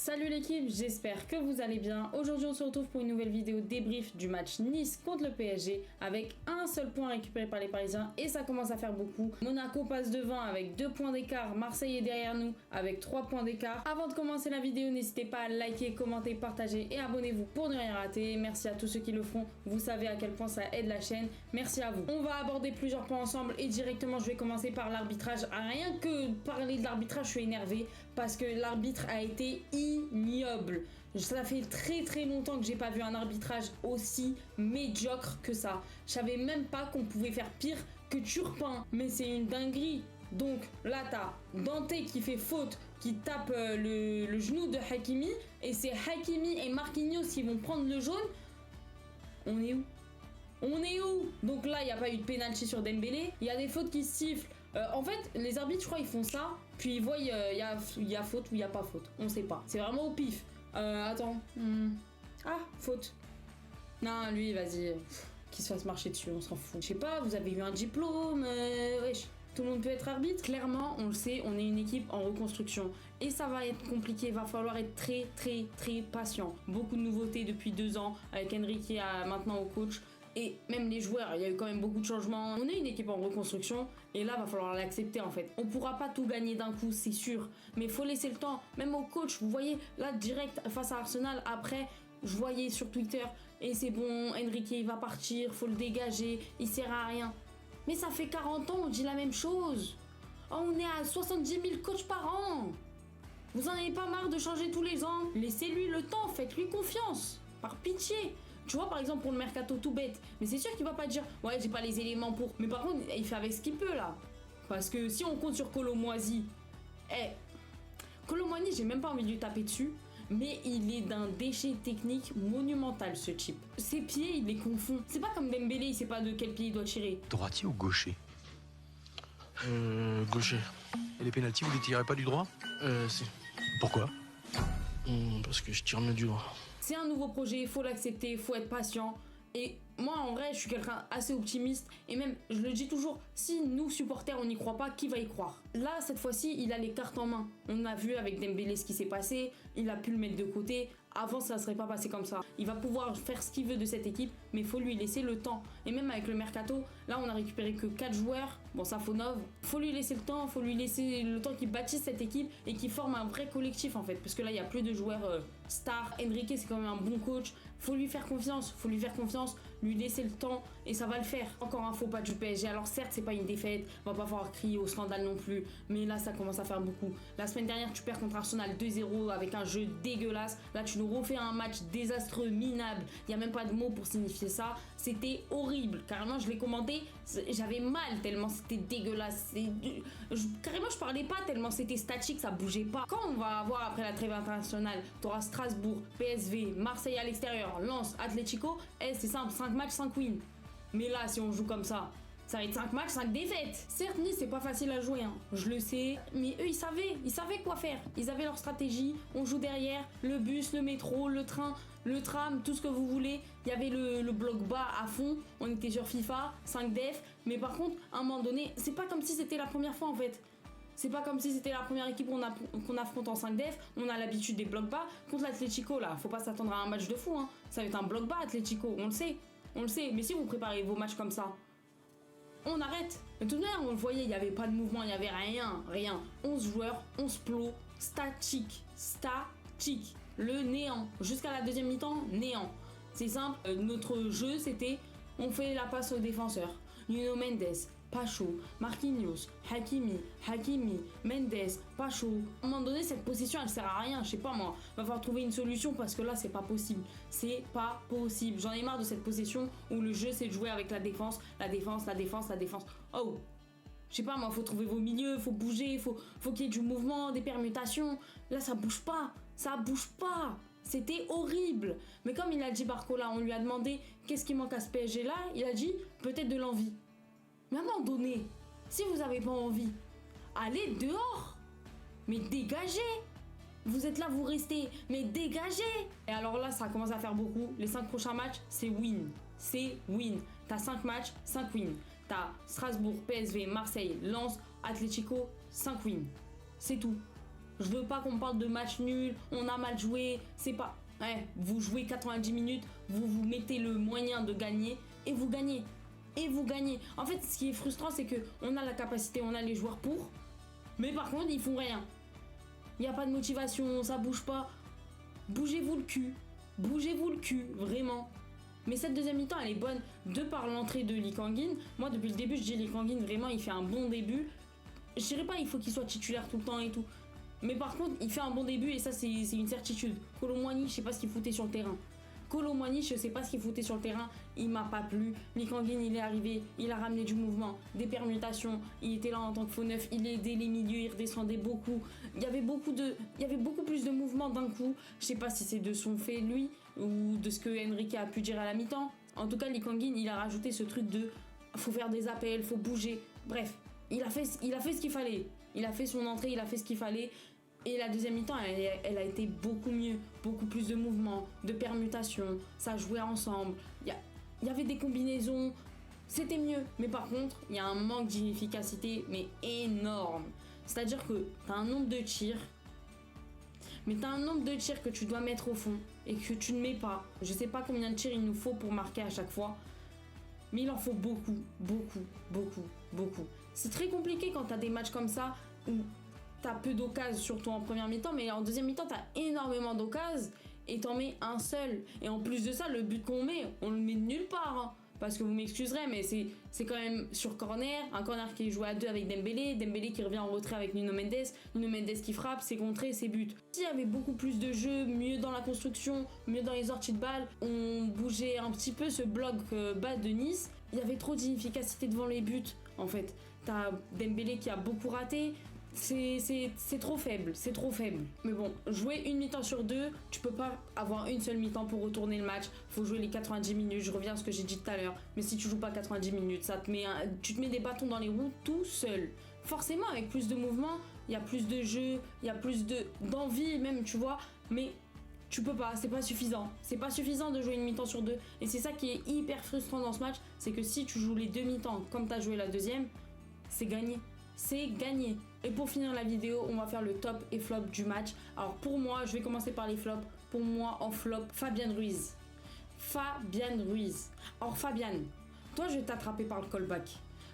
Salut l'équipe, j'espère que vous allez bien. Aujourd'hui on se retrouve pour une nouvelle vidéo débrief du match Nice contre le PSG avec un seul point récupéré par les Parisiens et ça commence à faire beaucoup. Monaco passe devant avec 2 points d'écart, Marseille est derrière nous avec 3 points d'écart. Avant de commencer la vidéo, n'hésitez pas à liker, commenter, partager et abonnez-vous pour ne rien rater. Merci à tous ceux qui le feront, vous savez à quel point ça aide la chaîne. Merci à vous. On va aborder plusieurs points ensemble et directement je vais commencer par l'arbitrage. Rien que parler de l'arbitrage, je suis énervée parce que l'arbitre a été ignoble. Ça fait très longtemps que j'ai pas vu un arbitrage aussi médiocre que ça. Je savais même pas qu'on pouvait faire pire que Turpin, mais c'est une dinguerie. Donc là t'as Dante qui fait faute, qui tape le genou de Hakimi et c'est Hakimi et Marquinhos qui vont prendre le jaune. On est où? On est où? Donc là il n'y a pas eu de pénalty sur Dembélé, il y a des fautes qui sifflent. En fait, les arbitres, je crois, ils font ça, puis ils voient il y a faute ou il n'y a pas faute. On sait pas. C'est vraiment au pif. Attends. Ah, faute. Non, lui, vas-y. Qu'il se fasse marcher dessus, on s'en fout. Je sais pas, vous avez eu un diplôme, wesh. Tout le monde peut être arbitre. Clairement, on le sait, on est une équipe en reconstruction. Et ça va être compliqué, il va falloir être très patient. Beaucoup de nouveautés depuis 2 ans, avec Enrique maintenant au coach. Et même les joueurs, il y a eu quand même beaucoup de changements. On est une équipe en reconstruction et là, va falloir l'accepter en fait. On pourra pas tout gagner d'un coup, c'est sûr. Mais il faut laisser le temps. Même au coach, vous voyez, là, direct face à Arsenal, après, je voyais sur Twitter, et c'est bon, Enrique, il va partir, faut le dégager, il sert à rien. Mais ça fait 40 ans, on dit la même chose. Oh, on est à 70 000 coachs par an. Vous en avez pas marre de changer tous les ans? Laissez-lui le temps, faites-lui confiance. Par pitié. Tu vois, par exemple, pour le mercato tout bête, mais c'est sûr qu'il va pas dire ouais, j'ai pas les éléments pour. Mais par contre, il fait avec ce qu'il peut là. Parce que si on compte sur Kolomoisy, Kolomoisy, j'ai même pas envie de lui taper dessus, mais il est d'un déchet technique monumental ce type. Ses pieds, il les confond. C'est pas comme Dembélé, il sait pas de quel pied il doit tirer. Droitier ou gaucher? Gaucher. Et les pénaltys, vous les tirez pas du droit? Si. Pourquoi? Parce que je tire mieux du droit. C'est un nouveau projet, il faut l'accepter, il faut être patient. Et moi, en vrai, je suis quelqu'un assez optimiste. Et même, je le dis toujours, si nous, supporters, on n'y croit pas, qui va y croire? Là, cette fois-ci, il a les cartes en main. On a vu avec Dembélé ce qui s'est passé. Il a pu le mettre de côté. Avant, ça ne serait pas passé comme ça. Il va pouvoir faire ce qu'il veut de cette équipe, mais il faut lui laisser le temps. Et même avec le mercato, là, on a récupéré que 4 joueurs. Bon, ça, Fonov. Faut lui laisser le temps, faut lui laisser le temps qu'il bâtisse cette équipe et qu'il forme un vrai collectif, en fait. Parce que là, il n'y a plus de joueurs stars. Enrique, c'est quand même un bon coach. Faut lui faire confiance, lui laisser le temps et ça va le faire. Encore un faux pas du PSG. Alors certes, c'est pas une défaite, on va pas falloir crier au scandale non plus, mais là ça commence à faire beaucoup. La semaine dernière, tu perds contre Arsenal 2-0 avec un jeu dégueulasse. Là, tu nous refais un match désastreux, minable. Il y a même pas de mots pour signifier ça. C'était horrible. Carrément, je l'ai commenté, j'avais mal tellement c'était dégueulasse. Carrément, je parlais pas tellement c'était statique, ça bougeait pas. Quand on va avoir après la trêve internationale, t'auras Strasbourg, PSV, Marseille à l'extérieur, Lens, Atlético, c'est simple, 5 matchs, 5 wins. Mais là, si on joue comme ça va être 5 matchs, 5 défaites. Certes, Nice, c'est pas facile à jouer, hein. Je le sais. Mais eux, ils savaient quoi faire. Ils avaient leur stratégie. On joue derrière, le bus, le métro, le train, le tram, tout ce que vous voulez. Il y avait le bloc bas à fond. On était sur FIFA, 5 def. Mais par contre, à un moment donné, c'est pas comme si c'était la première fois en fait. C'est pas comme si c'était la première équipe qu'on affronte en 5 def. On a l'habitude des blocs bas. Contre l'Atlético, là, faut pas s'attendre à un match de fou, hein. Ça va être un bloc bas, Atlético, on le sait. On le sait. Mais si vous préparez vos matchs comme ça, on arrête. De toute manière, on le voyait, il n'y avait pas de mouvement, il n'y avait rien. 11 joueurs, 11 plots, statique. Le néant. Jusqu'à la deuxième mi-temps, néant. C'est simple, notre jeu, c'était, on fait la passe aux défenseurs. Nuno Mendes, Pacho, Marquinhos, Hakimi, Mendes, Pacho. À un moment donné, cette possession, elle sert à rien, je sais pas moi. Va falloir trouver une solution parce que là, c'est pas possible. C'est pas possible. J'en ai marre de cette possession où le jeu, c'est de jouer avec la défense. Oh! Je sais pas moi, faut trouver vos milieux, faut bouger, faut qu'il y ait du mouvement, des permutations. Là, ça bouge pas. C'était horrible. Mais comme il a dit Barcola, on lui a demandé qu'est-ce qui manque à ce PSG là, il a dit peut-être de l'envie. Mais à un moment donné, si vous avez pas envie, allez dehors. Mais dégagez. Vous êtes là, vous restez, mais dégagez. Et alors là, ça commence à faire beaucoup. Les 5 prochains matchs, c'est win. T'as 5 matchs, 5 wins. T'as Strasbourg, PSV, Marseille, Lens, Atlético, 5 wins. C'est tout. Je veux pas qu'on me parle de match nul, on a mal joué, c'est pas... Ouais, vous jouez 90 minutes, vous vous mettez le moyen de gagner et vous gagnez. Et vous gagnez. En fait, ce qui est frustrant, c'est que on a la capacité, on a les joueurs pour, mais par contre, ils font rien. Il n'y a pas de motivation, ça bouge pas. Bougez-vous le cul. Bougez-vous le cul, vraiment. Mais cette deuxième mi-temps, elle est bonne de par l'entrée de Lee Kang-in. Moi, depuis le début, je dis Lee Kang-in, vraiment, il fait un bon début. Je dirais pas il faut qu'il soit titulaire tout le temps et tout. Mais par contre, il fait un bon début et ça, c'est une certitude. Kolo Muani, je sais pas ce qu'il foutait sur le terrain. Kolo Muani, je sais pas ce qu'il foutait sur le terrain. Il m'a pas plu. Lee Kang-in, il est arrivé. Il a ramené du mouvement, des permutations. Il était là en tant que faux neuf. Il aidait les milieux. Il redescendait beaucoup. Il y avait beaucoup plus de mouvement d'un coup. Je sais pas si c'est de son fait, lui, ou de ce que Enrique a pu dire à la mi-temps. En tout cas, Lee Kang-in, il a rajouté ce truc de faut faire des appels, faut bouger. Bref, il a fait ce qu'il fallait. Il a fait son entrée, il a fait ce qu'il fallait. Et la deuxième mi-temps, elle a été beaucoup mieux. Beaucoup plus de mouvements, de permutations. Ça jouait ensemble. Il y avait des combinaisons. C'était mieux. Mais par contre, il y a un manque d'inefficacité, mais énorme. C'est-à-dire que tu as un nombre de tirs. Mais tu as un nombre de tirs que tu dois mettre au fond et que tu ne mets pas. Je sais pas combien de tirs il nous faut pour marquer à chaque fois. Mais il en faut beaucoup, beaucoup, beaucoup, beaucoup. C'est très compliqué quand tu as des matchs comme ça où t'as peu d'occasions, surtout en première mi-temps, mais en deuxième mi-temps, t'as énormément d'occasions et t'en mets un seul. Et en plus de ça, le but qu'on met, on le met de nulle part. Hein, parce que vous m'excuserez, mais c'est quand même sur corner, un corner qui est joué à 2 avec Dembélé qui revient en retrait avec Nuno Mendes qui frappe, c'est contré, c'est but. S'il y avait beaucoup plus de jeux, mieux dans la construction, mieux dans les sorties de balles, on bougeait un petit peu ce bloc bas de Nice, il y avait trop d'inefficacité devant les buts, en fait. T'as Dembélé qui a beaucoup raté. C'est trop faible, c'est trop faible. Mais bon, jouer une mi-temps sur 2, tu peux pas avoir une seule mi-temps pour retourner le match. Faut jouer les 90 minutes, je reviens à ce que j'ai dit tout à l'heure. Mais si tu joues pas 90 minutes, tu te mets des bâtons dans les roues tout seul. Forcément, avec plus de mouvement, il y a plus de jeu, il y a plus d'envie même, tu vois. Mais tu peux pas, c'est pas suffisant. C'est pas suffisant de jouer une mi-temps sur 2. Et c'est ça qui est hyper frustrant dans ce match, c'est que si tu joues les 2 mi-temps comme t'as joué la deuxième, c'est gagné. C'est gagné. Et pour finir la vidéo, on va faire le top et flop du match. Alors pour moi, je vais commencer par les flops. Pour moi, en flop, Fabian Ruiz. Alors Fabian, toi je vais t'attraper par le callback.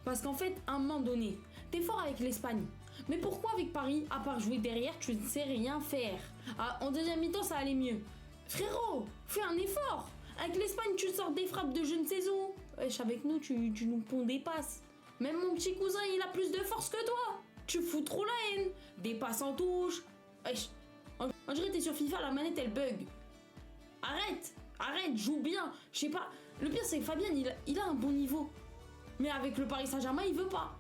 Parce qu'en fait, à un moment donné, t'es fort avec l'Espagne. Mais pourquoi avec Paris, à part jouer derrière, tu ne sais rien faire? En deuxième mi-temps, ça allait mieux. Frérot, fais un effort. Avec l'Espagne, tu sors des frappes de je ne sais où. Wesh, avec nous, tu nous ponds des passes. Même mon petit cousin, il a plus de force que toi. Tu fous trop la haine. Des passes en touche. Wesh. On dirait que t'es sur FIFA, la manette, elle bug. Arrête, joue bien. Je sais pas. Le pire, c'est que Fabien, il a un bon niveau. Mais avec le Paris Saint-Germain, il veut pas.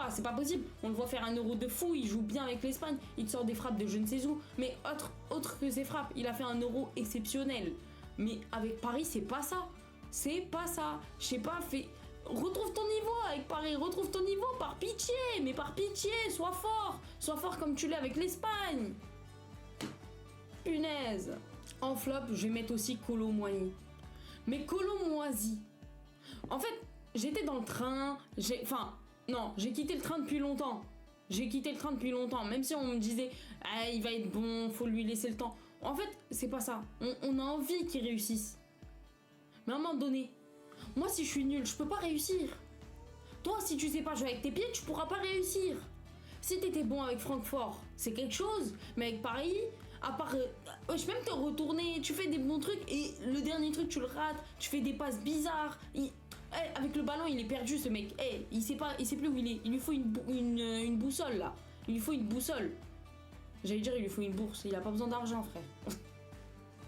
C'est pas possible. On le voit faire un euro de fou. Il joue bien avec l'Espagne. Il te sort des frappes de je ne sais où. Mais autre que ses frappes, il a fait un euro exceptionnel. Mais avec Paris, c'est pas ça. Je sais pas, retrouve ton niveau avec Paris, retrouve ton niveau par pitié, sois fort comme tu l'es avec l'Espagne. Punaise. En flop, je vais mettre aussi Kolo Muani. Mais Kolo Muani. En fait, j'étais dans le train, j'ai quitté le train depuis longtemps. Même si on me disait, il va être bon, faut lui laisser le temps. En fait, c'est pas ça. On a envie qu'il réussisse. Mais à un moment donné, moi si je suis nul, je peux pas réussir. Toi, si tu sais pas jouer avec tes pieds, tu pourras pas réussir. Si t'étais bon avec Francfort, c'est quelque chose. Mais avec Paris, à part... je peux même te retourner, tu fais des bons trucs et le dernier truc, tu le rates. Tu fais des passes bizarres. Avec le ballon, il est perdu ce mec. Il sait plus où il est. Il lui faut une boussole là. Il lui faut une boussole. J'allais dire, il lui faut une bourse. Il a pas besoin d'argent, frère.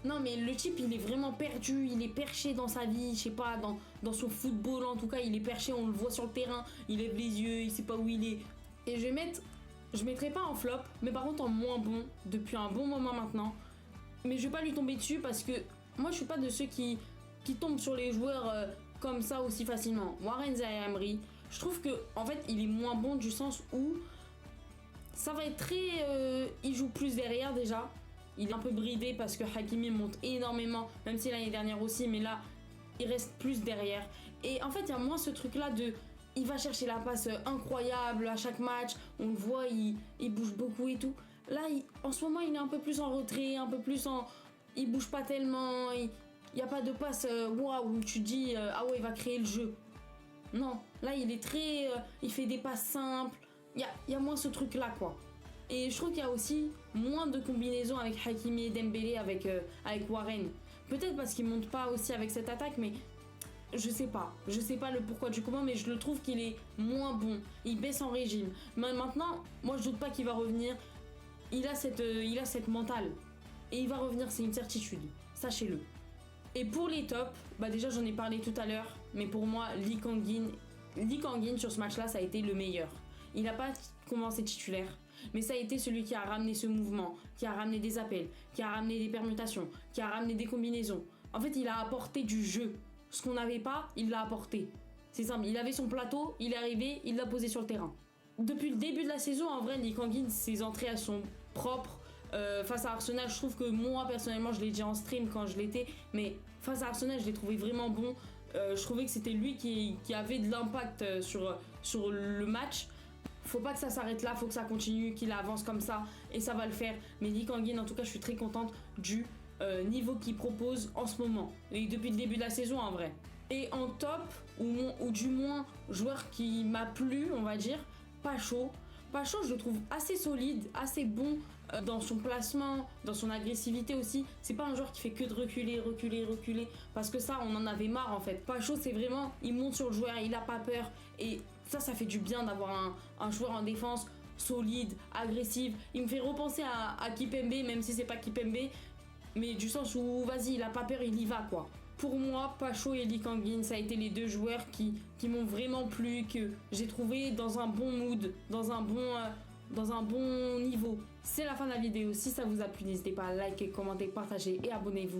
Non mais le type il est vraiment perdu, il est perché dans sa vie, je sais pas, dans son football en tout cas, il est perché, on le voit sur le terrain, il lève les yeux, il sait pas où il est. Et je mettrai pas en flop, mais par contre en moins bon, depuis un bon moment maintenant. Mais je vais pas lui tomber dessus parce que moi je suis pas de ceux qui tombent sur les joueurs comme ça aussi facilement. Warren Zaïre Emery, je trouve que en fait il est moins bon du sens où ça va être très... il joue plus derrière déjà. Il est un peu bridé parce que Hakimi monte énormément, même si l'année dernière aussi, mais là, il reste plus derrière. Et en fait, il y a moins ce truc-là de... Il va chercher la passe incroyable à chaque match, on le voit, il bouge beaucoup et tout. Là, en ce moment, il est un peu plus en retrait, un peu plus en... Il bouge pas tellement, il n'y a pas de passe waouh, où tu dis ah ouais, il va créer le jeu. Non, là, il est très... il fait des passes simples, il y a moins ce truc-là, quoi. Et je trouve qu'il y a aussi moins de combinaisons avec Hakimi et Dembélé, avec Warren. Peut-être parce qu'il monte pas aussi avec cette attaque, mais je sais pas le pourquoi du comment, mais je le trouve qu'il est moins bon. Il baisse en régime. Mais maintenant, moi je doute pas qu'il va revenir. Il a cette mentale. Et il va revenir, c'est une certitude. Sachez-le. Et pour les tops, bah déjà j'en ai parlé tout à l'heure, mais pour moi, Lee Kang-in sur ce match-là, ça a été le meilleur. Il n'a pas commencé titulaire, mais ça a été celui qui a ramené ce mouvement, qui a ramené des appels, qui a ramené des permutations, qui a ramené des combinaisons. En fait, il a apporté du jeu. Ce qu'on n'avait pas, il l'a apporté. C'est simple, il avait son plateau, il est arrivé, il l'a posé sur le terrain. Depuis le début de la saison, en vrai, Lee Kang-in, ses entrées, elles sont propres. Face à Arsenal, je trouve que moi, personnellement, je l'ai dit en stream quand je l'étais, mais face à Arsenal, je l'ai trouvé vraiment bon. Je trouvais que c'était lui qui avait de l'impact sur le match. Faut pas que ça s'arrête là, faut que ça continue, qu'il avance comme ça, et ça va le faire. Mais Lee Kang-in, en tout cas, je suis très contente du niveau qu'il propose en ce moment, et depuis le début de la saison en vrai. Et en top, ou du moins joueur qui m'a plu, on va dire, Pacho, je le trouve assez solide, assez bon dans son placement, dans son agressivité aussi. C'est pas un joueur qui fait que de reculer, parce que ça, on en avait marre en fait. Pacho, c'est vraiment, il monte sur le joueur, il a pas peur, et ça fait du bien d'avoir un joueur en défense solide, agressif. Il me fait repenser à Kipembe, même si c'est pas Kipembe, mais du sens où, vas-y, il a pas peur, il y va quoi. Pour moi, Pacho et Lee Kang-in, ça a été les deux joueurs qui m'ont vraiment plu, que j'ai trouvé dans un bon mood, dans un bon niveau. C'est la fin de la vidéo. Si ça vous a plu, n'hésitez pas à liker, commenter, partager et abonnez-vous.